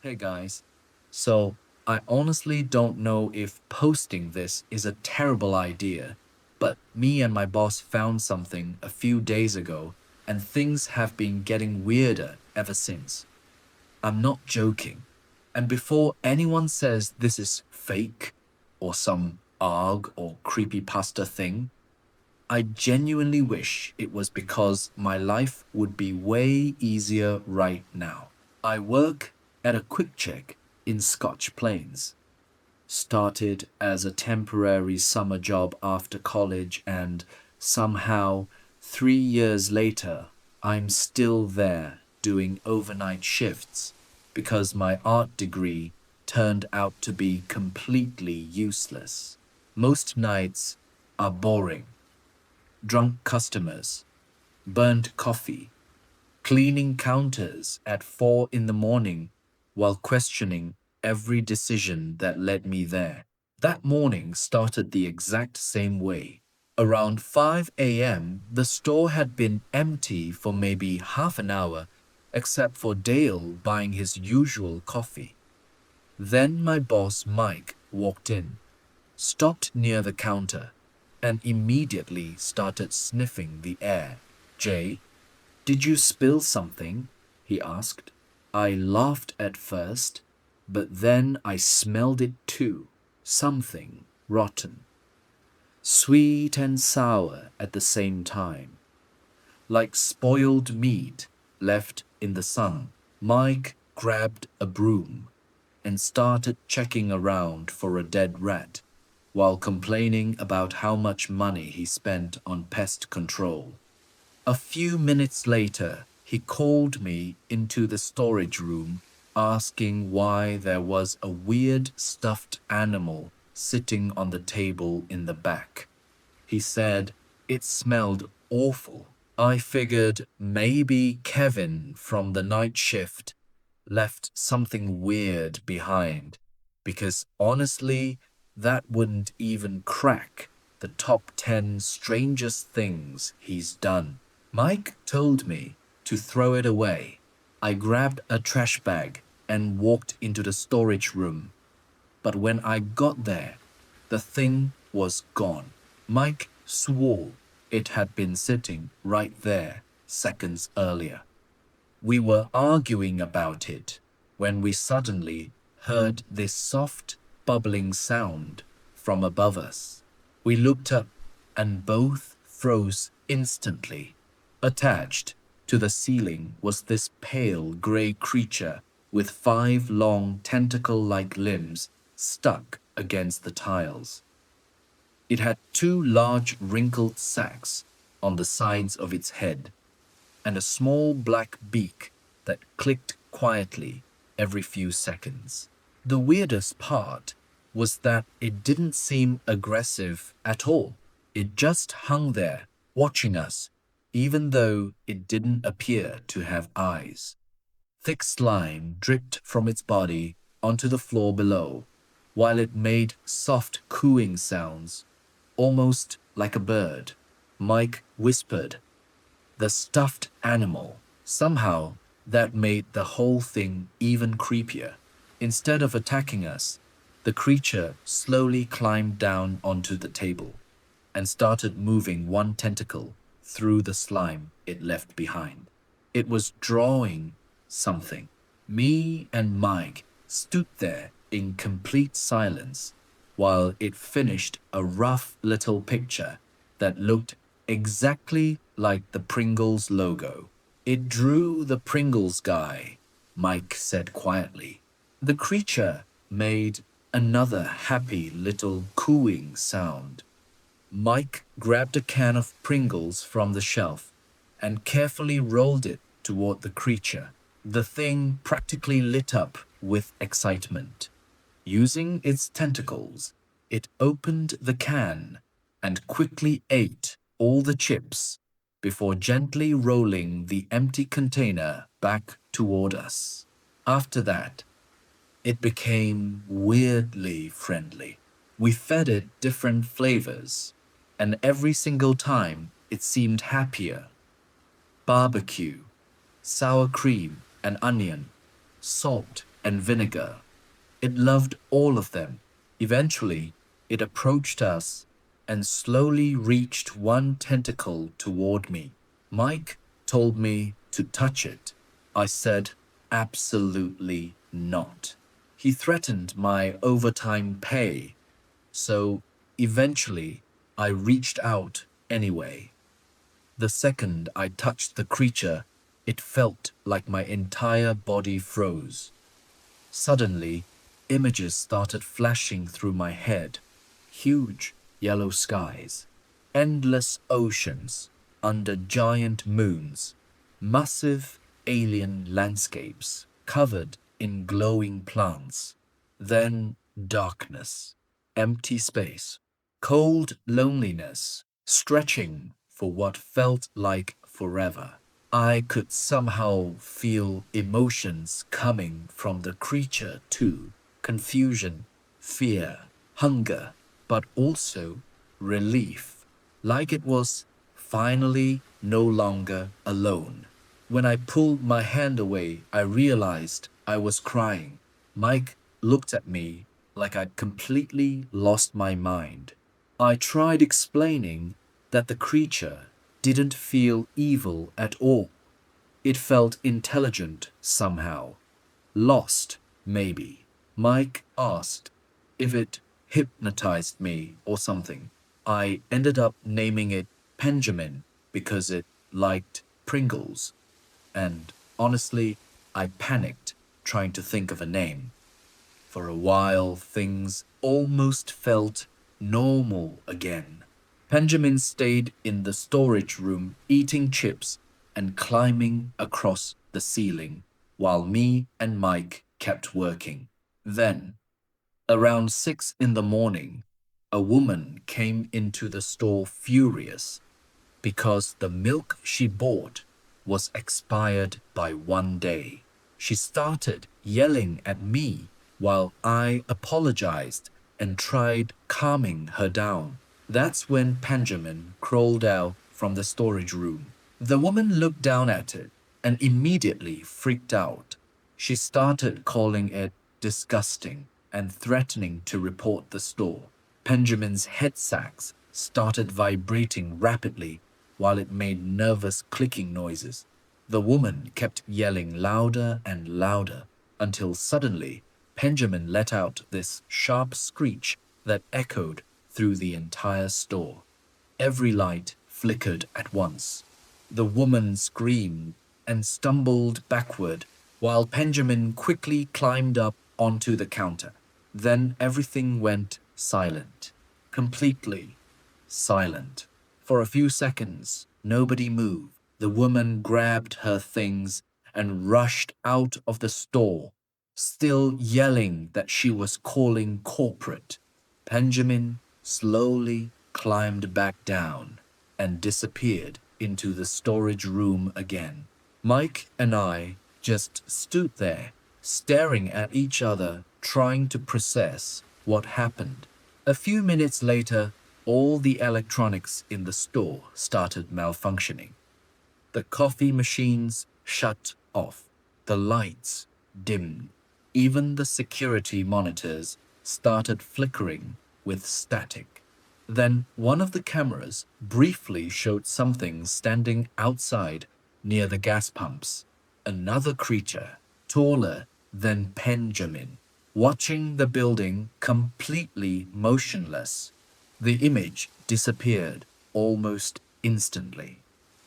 Hey guys, so I honestly don't know if posting this is a terrible idea, but me and my boss found something a few days ago and things have been getting weirder ever since. I'm not joking. And before anyone says this is fake or some ARG or creepypasta thing, I genuinely wish it was because my life would be way easier right now. I work at a quick check in Scotch Plains. Started as a temporary summer job after college, and somehow, 3 years later, I'm still there doing overnight shifts because my art degree turned out to be completely useless. Most nights are boring: drunk customers, burnt coffee, cleaning counters at 4 in the morning while questioning every decision that led me there. That morning started the exact same way. Around 5 a.m., the store had been empty for maybe half an hour, except for Dale buying his usual coffee. Then my boss, Mike, walked in, stopped near the counter, and immediately started sniffing the air. Jay, did you spill something? He asked. I laughed at first, but then I smelled it too. Something rotten. Sweet and sour at the same time. Like spoiled meat left in the sun. Mike grabbed a broom and started checking around for a dead rat while complaining about how much money he spent on pest control. A few minutes later, he called me into the storage room asking why there was a weird stuffed animal sitting on the table in the back. He said it smelled awful. I figured maybe Kevin from the night shift left something weird behind, because honestly, that wouldn't even crack the top 10 strangest things he's done. Mike told me to throw it away. I grabbed a trash bag and walked into the storage room. But when I got there, the thing was gone. Mike swore it had been sitting right there seconds earlier. We were arguing about it when we suddenly heard this soft, bubbling sound from above us. We looked up and both froze instantly. Attached to the ceiling was this pale gray creature with 5 long tentacle-like limbs stuck against the tiles. It had 2 large wrinkled sacs on the sides of its head and a small black beak that clicked quietly every few seconds. The weirdest part was that it didn't seem aggressive at all. It just hung there, watching us, even though it didn't appear to have eyes. Thick slime dripped from its body onto the floor below, while it made soft cooing sounds, almost like a bird. Mike whispered, "The stuffed animal." Somehow, that made the whole thing even creepier. Instead of attacking us, the creature slowly climbed down onto the table and started moving one tentacle through the slime it left behind. It was drawing something. Me and Mike stood there in complete silence while it finished a rough little picture that looked exactly like the Pringles logo. "It drew the Pringles guy," Mike said quietly. The creature made another happy little cooing sound. Mike grabbed a can of Pringles from the shelf and carefully rolled it toward the creature. The thing practically lit up with excitement. Using its tentacles, it opened the can and quickly ate all the chips before gently rolling the empty container back toward us. After that, it became weirdly friendly. We fed it different flavors, and every single time it seemed happier. Barbecue, sour cream and onion, salt, and vinegar. It loved all of them. Eventually, it approached us and slowly reached one tentacle toward me. Mike told me to touch it. I said, absolutely not. He threatened my overtime pay, so eventually I reached out anyway. The second I touched the creature, it felt like my entire body froze. Suddenly, images started flashing through my head. Huge yellow skies, endless oceans under giant moons, massive alien landscapes covered in glowing plants. Then darkness, empty space, cold loneliness, stretching for what felt like forever. I could somehow feel emotions coming from the creature too: confusion, fear, hunger, but also relief, like it was finally no longer alone. When I pulled my hand away, I realized I was crying. Mike looked at me like I'd completely lost my mind. I tried explaining that the creature didn't feel evil at all. It felt intelligent somehow. Lost, maybe. Mike asked if it hypnotized me or something. I ended up naming it Benjamin because it liked Pringles. And honestly, I panicked trying to think of a name. For a while, things almost felt normal again. Benjamin stayed in the storage room eating chips and climbing across the ceiling, while me and Mike kept working. Then, around 6 in the morning, a woman came into the store furious because the milk she bought was expired by 1 day. She started yelling at me while I apologized and tried calming her down. That's when Benjamin crawled out from the storage room. The woman looked down at it and immediately freaked out. She started calling it disgusting and threatening to report the store. Benjamin's head sacs started vibrating rapidly while it made nervous clicking noises. The woman kept yelling louder and louder until suddenly Benjamin let out this sharp screech that echoed through the entire store. Every light flickered at once. The woman screamed and stumbled backward while Benjamin quickly climbed up onto the counter. Then everything went silent, completely silent. For a few seconds, nobody moved. The woman grabbed her things and rushed out of the store, still yelling that she was calling corporate. Benjamin slowly climbed back down and disappeared into the storage room again. Mike and I just stood there, staring at each other, trying to process what happened. A few minutes later, all the electronics in the store started malfunctioning. The coffee machines shut off, the lights dimmed, even the security monitors started flickering with static. Then one of the cameras briefly showed something standing outside near the gas pumps. Another creature, taller than Benjamin, watching the building completely motionless. The image disappeared almost instantly.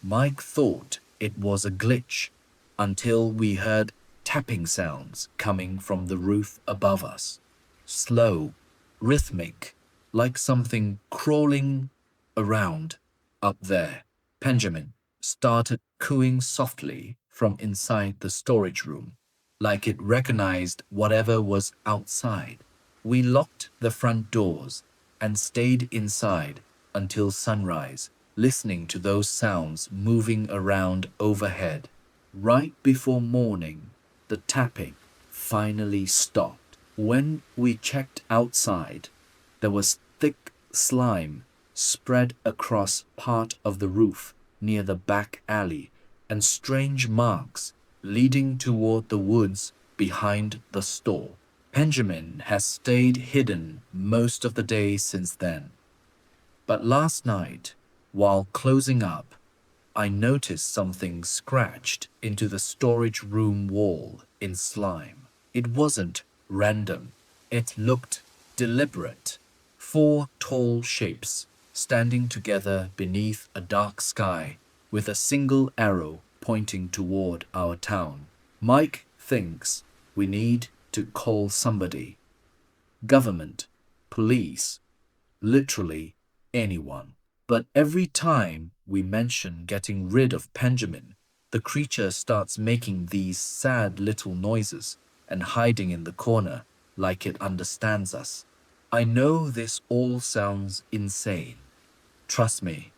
Mike thought it was a glitch until we heard tapping sounds coming from the roof above us. Slow, rhythmic, like something crawling around up there. Benjamin started cooing softly from inside the storage room, like it recognized whatever was outside. We locked the front doors and stayed inside until sunrise, listening to those sounds moving around overhead. Right before morning, the tapping finally stopped. When we checked outside, there was thick slime spread across part of the roof near the back alley and strange marks leading toward the woods behind the store. Benjamin has stayed hidden most of the day since then. But last night, while closing up, I noticed something scratched into the storage room wall in slime. It wasn't random, it looked deliberate. Four tall shapes standing together beneath a dark sky with a single arrow pointing toward our town. Mike thinks we need to call somebody. Government, police, literally anyone. But every time we mention getting rid of Benjamin, the creature starts making these sad little noises and hiding in the corner like it understands us. I know this all sounds insane. Trust me,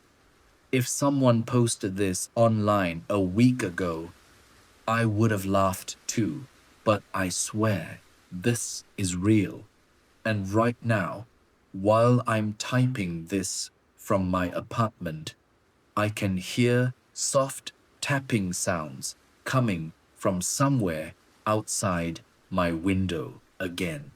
if someone posted this online a week ago, I would have laughed too. But I swear, this is real. And right now, while I'm typing this from my apartment, I can hear soft tapping sounds coming from somewhere outside my window again.